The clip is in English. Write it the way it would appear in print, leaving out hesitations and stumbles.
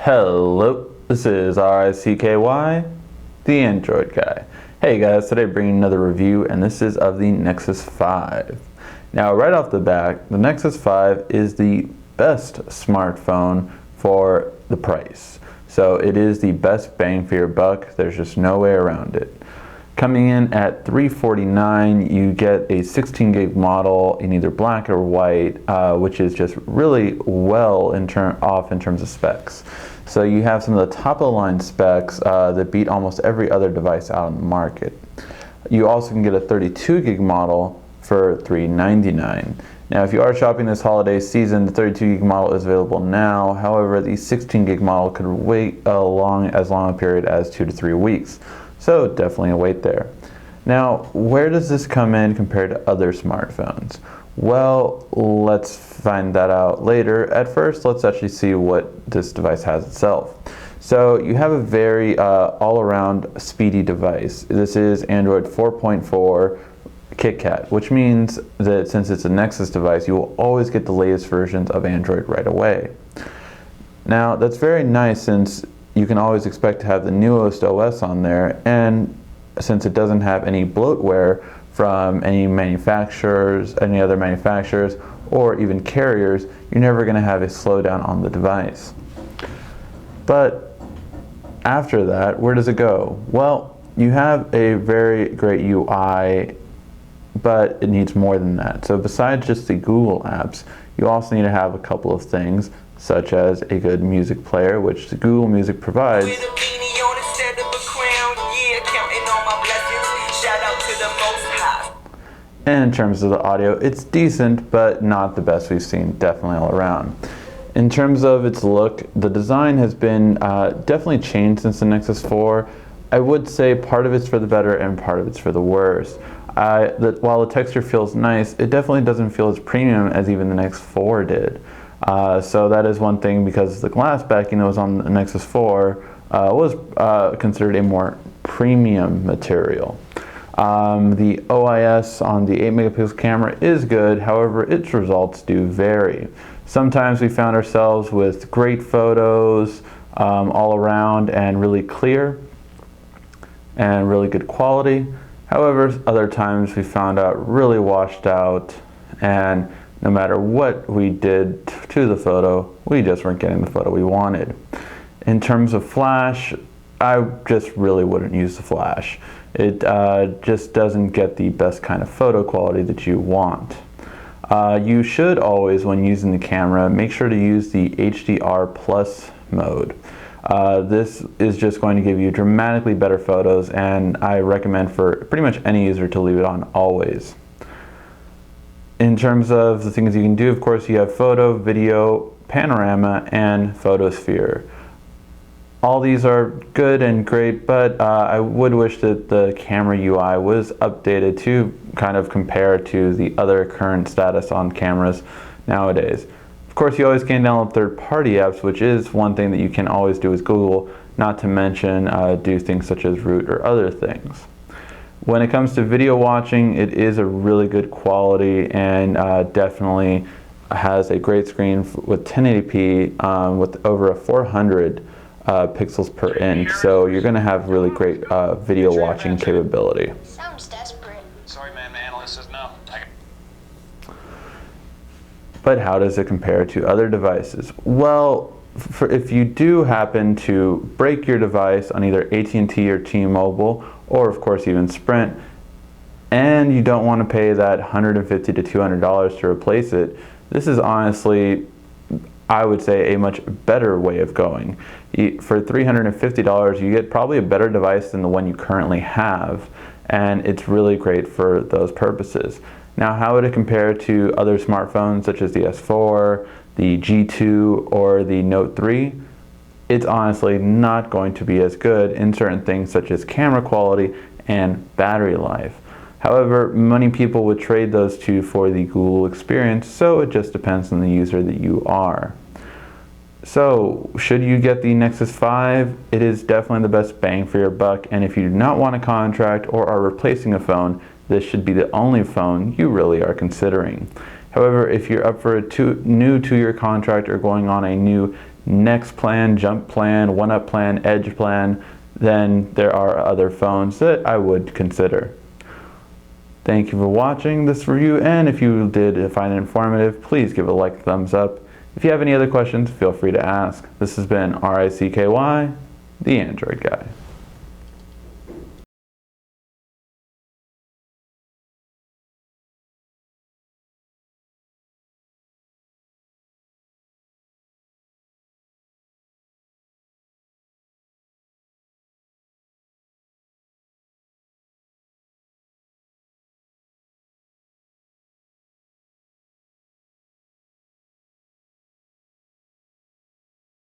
Hello, this is RICKY, the Android guy. Hey guys, today bringing another review, and this is of the Nexus 5. Now right off the bat, the Nexus 5 is the best smartphone for the price. So it is the best bang for your buck, there's just no way around it. Coming in at $349, you get a 16 gig model in either black or white, which is just really well off in terms of specs. So you have some of the top of the line specs that beat almost every other device out on the market. You also can get a 32 gig model for $399. Now if you are shopping this holiday season, the 32 gig model is available now. However, the 16 gig model could wait as long a period as 2 to 3 weeks. So definitely a wait there. Now, where does this come in compared to other smartphones? Well, let's find that out later. At first, let's actually see what this device has itself. So you have a very all-around speedy device. This is Android 4.4 KitKat, which means that since it's a Nexus device, you will always get the latest versions of Android right away. Now, that's very nice since you can always expect to have the newest OS on there, and since it doesn't have any bloatware from any other manufacturers, or even carriers, you're never going to have a slowdown on the device. But after that, where does it go? Well, you have a very great UI, but it needs more than that. So besides just the Google apps, you also need to have a couple of things, such as a good music player, which the Google Music provides. And in terms of the audio, it's decent, but not the best we've seen, definitely all around. In terms of its look, the design has been definitely changed since the Nexus 4. I would say part of it's for the better and part of it's for the worse. While the texture feels nice, it definitely doesn't feel as premium as even the Nexus 4 did. So that is one thing, because the glass backing that was on the Nexus 4 was considered a more premium material. The OIS on the 8 megapixel camera is good, however its results do vary. Sometimes we found ourselves with great photos all around and really clear and really good quality. However, other times we found out really washed out, and no matter what we did to the photo, we just weren't getting the photo we wanted. In terms of flash, I just really wouldn't use the flash. It just doesn't get the best kind of photo quality that you want. You should always, when using the camera, make sure to use the HDR Plus mode. This is just going to give you dramatically better photos, and I recommend for pretty much any user to leave it on always. In terms of the things you can do, of course, you have photo, video, panorama, and photosphere. All these are good and great, but I would wish that the camera UI was updated to kind of compare to the other current status on cameras nowadays. Of course, you always can download third-party apps, which is one thing that you can always do with Google, not to mention do things such as Root or other things. When it comes to video watching, it is a really good quality, and definitely has a great screen with 1080p with over a 400 pixels per inch, so you're going to have really great video watching capability. Sounds desperate. Sorry, man, my analyst says no. But how does it compare to other devices? Well, if you do happen to break your device on either AT&T or T-Mobile, or of course even Sprint, and you don't want to pay that $150 to $200 to replace it, this is honestly, I would say, a much better way of going. For $350, you get probably a better device than the one you currently have, and it's really great for those purposes. Now, how would it compare to other smartphones such as the S4, the G2, or the Note 3? It's honestly not going to be as good in certain things such as camera quality and battery life. However, many people would trade those two for the Google experience, so it just depends on the user that you are. So, should you get the Nexus 5? It is definitely the best bang for your buck, and if you do not want a contract or are replacing a phone, this should be the only phone you really are considering. However, if you're up for a new 2-year contract or going on a new Next Plan, Jump Plan, 1UP Plan, Edge Plan, then there are other phones that I would consider. Thank you for watching this review, and if you did find it informative, please give it a like, thumbs up. If you have any other questions, feel free to ask. This has been RICKY, the Android Guy.